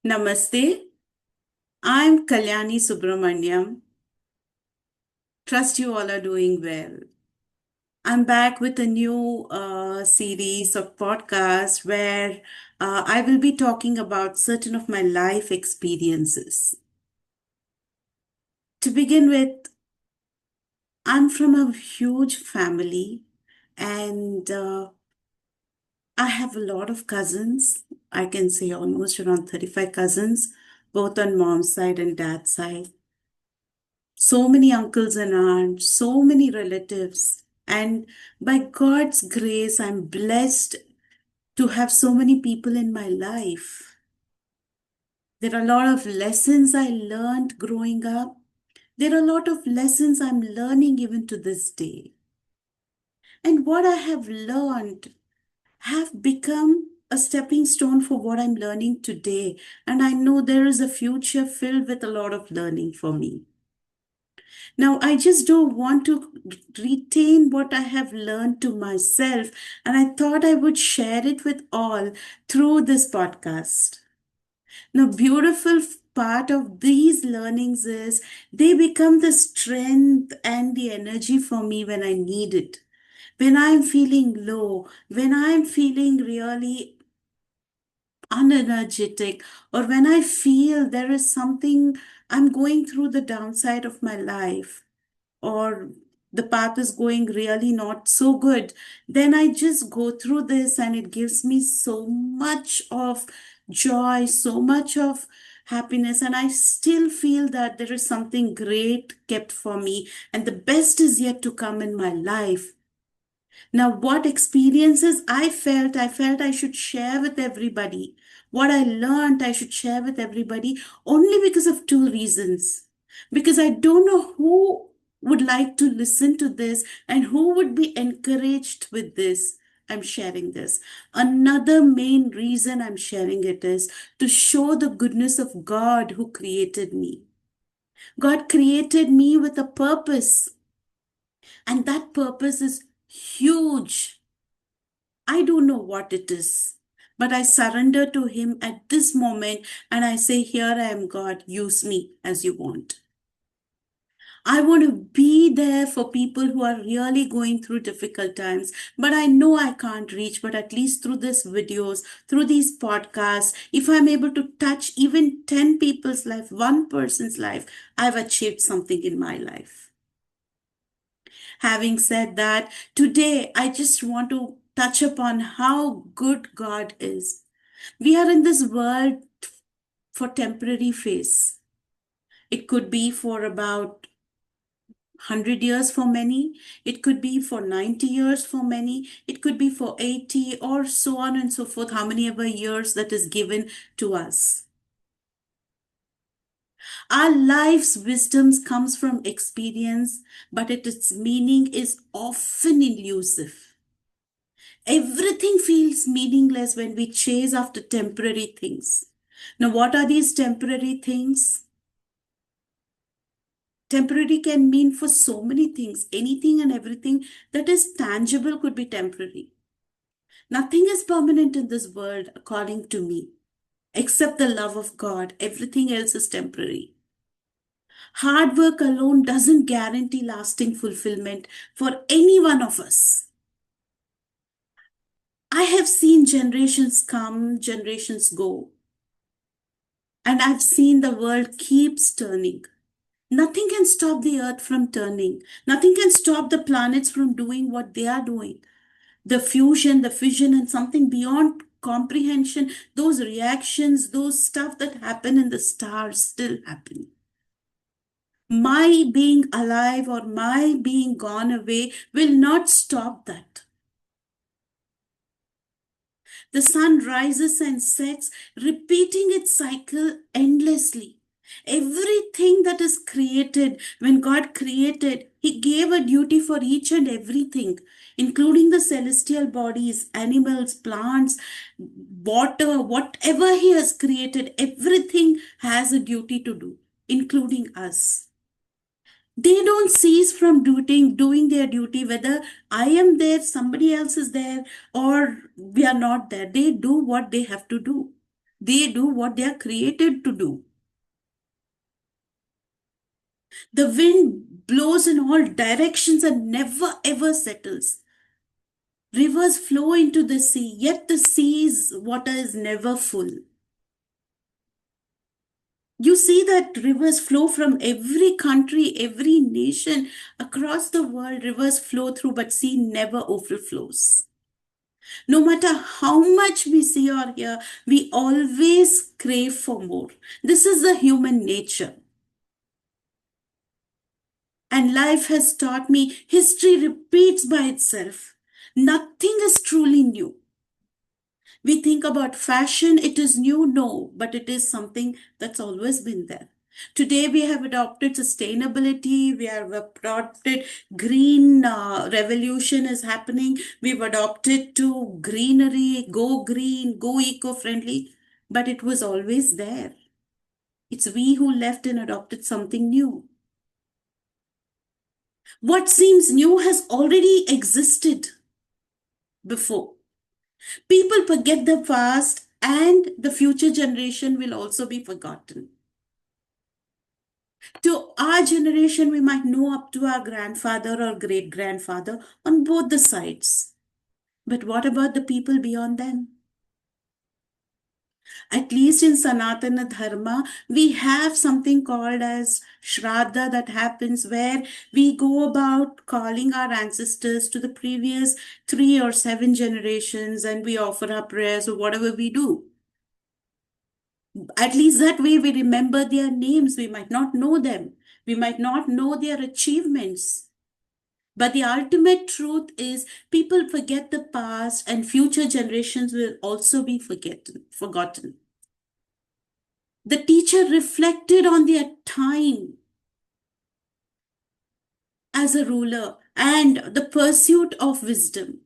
Namaste. I'm Kalyani Subramaniam. Trust you all are doing well. I'm back with a new series of podcasts where I will be talking about certain of my life experiences. To begin with, I'm from a huge family and I have a lot of cousins. I can say almost around 35 cousins, both on mom's side and dad's side. So many uncles and aunts, so many relatives. And by God's grace, I'm blessed to have so many people in my life. There are a lot of lessons I learned growing up. There are a lot of lessons I'm learning even to this day. And what I have learned have become a stepping stone for what I'm learning today. And I know there is a future filled with a lot of learning for me. Now, I just don't want to retain what I have learned to myself, and I thought I would share it with all through this podcast. Now, beautiful part of these learnings is they become the strength and the energy for me when I need it. When I'm feeling low, when I'm feeling really unenergetic, or when I feel there is something I'm going through the downside of my life or the path is going really not so good, then I just go through this and it gives me so much of joy, so much of happiness. And I still feel that there is something great kept for me and the best is yet to come in my life. Now, what experiences I felt I should share with everybody. What I learned, I should share with everybody only because of two reasons. Because I don't know who would like to listen to this and who would be encouraged with this. I'm sharing this. Another main reason I'm sharing it is to show the goodness of God who created me. God created me with a purpose, and that purpose is huge. I don't know what it is, but I surrender to Him at this moment and I say, here I am, God, use me as you want. I want to be there for people who are really going through difficult times, but I know I can't reach. But at least through these videos, through these podcasts, if I'm able to touch even 10 people's life, one person's life, I've achieved something in my life. Having said that, today I just want to touch upon how good God is. We are in this world for temporary phase. It could be for about 100 years for many, it could be for 90 years for many, it could be for 80 or so on and so forth, how many ever years that is given to us. Our life's wisdom comes from experience, but its meaning is often elusive. Everything feels meaningless when we chase after temporary things. Now, what are these temporary things? Temporary can mean for so many things. Anything and everything that is tangible could be temporary. Nothing is permanent in this world, according to me, except the love of God. Everything else is temporary. Hard work alone doesn't guarantee lasting fulfillment for any one of us. I have seen generations come, generations go, and I've seen the world keeps turning. Nothing can stop the earth from turning. Nothing can stop the planets from doing what they are doing. The fusion, the fission, and something beyond comprehension, those reactions, those stuff that happen in the stars still happen. My being alive or my being gone away will not stop that. The sun rises and sets, repeating its cycle endlessly. Everything that is created, when God created, He gave a duty for each and everything, including the celestial bodies, animals, plants, water, whatever He has created, everything has a duty to do, including us. They don't cease from doing their duty, whether I am there, somebody else is there, or we are not there. They do what they have to do. They do what they are created to do. The wind blows in all directions and never ever settles. Rivers flow into the sea, yet the sea's water is never full. You see that rivers flow from every country, every nation across the world. Rivers flow through, but sea never overflows. No matter how much we see or hear, we always crave for more. This is the human nature. And life has taught me history repeats by itself. Nothing is truly new. We think about fashion, it is new, no, but it is something that's always been there. Today, we have adopted sustainability, we have adopted green revolution is happening, we've adopted to green, go eco friendly, but it was always there. It's we who left and adopted something new. What seems new has already existed before. People forget the past, and the future generation will also be forgotten. To our generation, we might know up to our grandfather or great grandfather on both the sides. But what about the people beyond them? At least in Sanatana Dharma, we have something called as Shraddha that happens where we go about calling our ancestors to the previous 3 or 7 generations and we offer our prayers or whatever we do. At least that way we remember their names. We might not know them. We might not know their achievements. But the ultimate truth is people forget the past and future generations will also be forgotten. The teacher reflected on their time as a ruler and the pursuit of wisdom.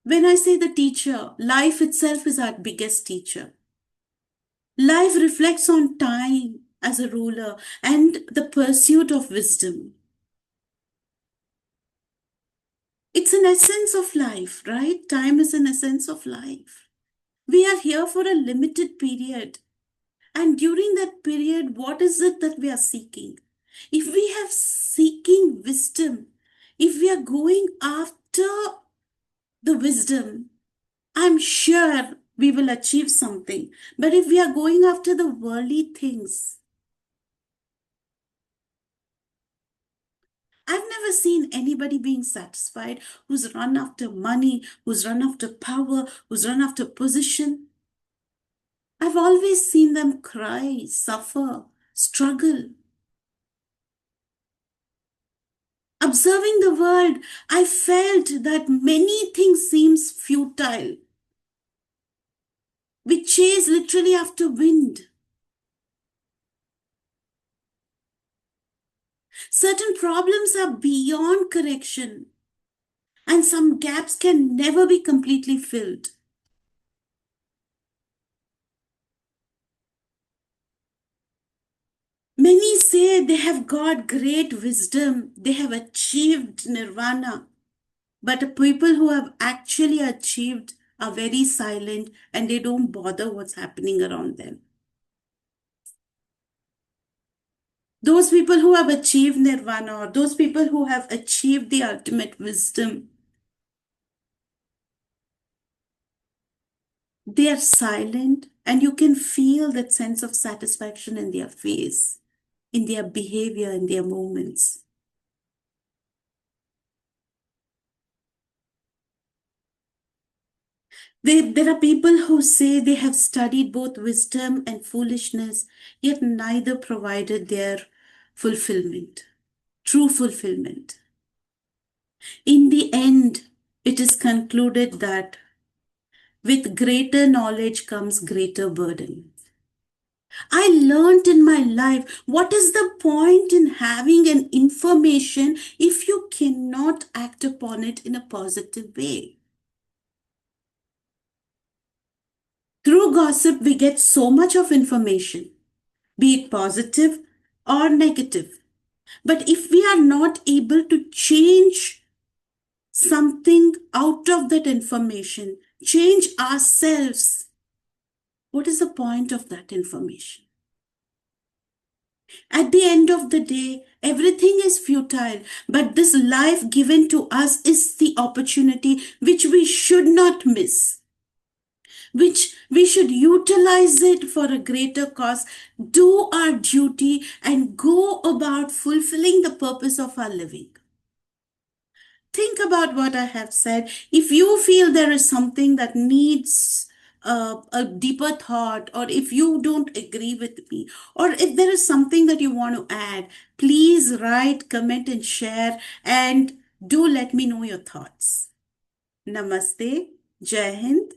When I say the teacher, life itself is our biggest teacher. Life reflects on time as a ruler and the pursuit of wisdom. It's an essence of life, right? Time is an essence of life. We are here for a limited period. And during that period, what is it that we are seeking? If we have seeking wisdom, if we are going after the wisdom, I'm sure we will achieve something. But if we are going after the worldly things, I've never seen anybody being satisfied who's run after money, who's run after power, who's run after position. I've always seen them cry, suffer, struggle. Observing the world, I felt that many things seems futile. We chase literally after wind. Certain problems are beyond correction, and some gaps can never be completely filled. Many say they have got great wisdom, they have achieved nirvana, but the people who have actually achieved are very silent and they don't bother what's happening around them. Those people who have achieved nirvana or those people who have achieved the ultimate wisdom, they are silent and you can feel that sense of satisfaction in their face, in their behavior, in their movements. There are people who say they have studied both wisdom and foolishness, yet neither provided their fulfillment, true fulfillment. In the end, it is concluded that with greater knowledge comes greater burden. I learned in my life what is the point in having an information if you cannot act upon it in a positive way. Through gossip, we get so much of information, be it positive or negative. But if we are not able to change something out of that information, change ourselves, what is the point of that information? At the end of the day, everything is futile, but this life given to us is the opportunity which we should not miss, which we should utilize it for a greater cause, do our duty, and go about fulfilling the purpose of our living. Think about what I have said. If you feel there is something that needs a deeper thought, or if you don't agree with me, or if there is something that you want to add, please write, comment, and share, and do let me know your thoughts. Namaste. Jai Hind.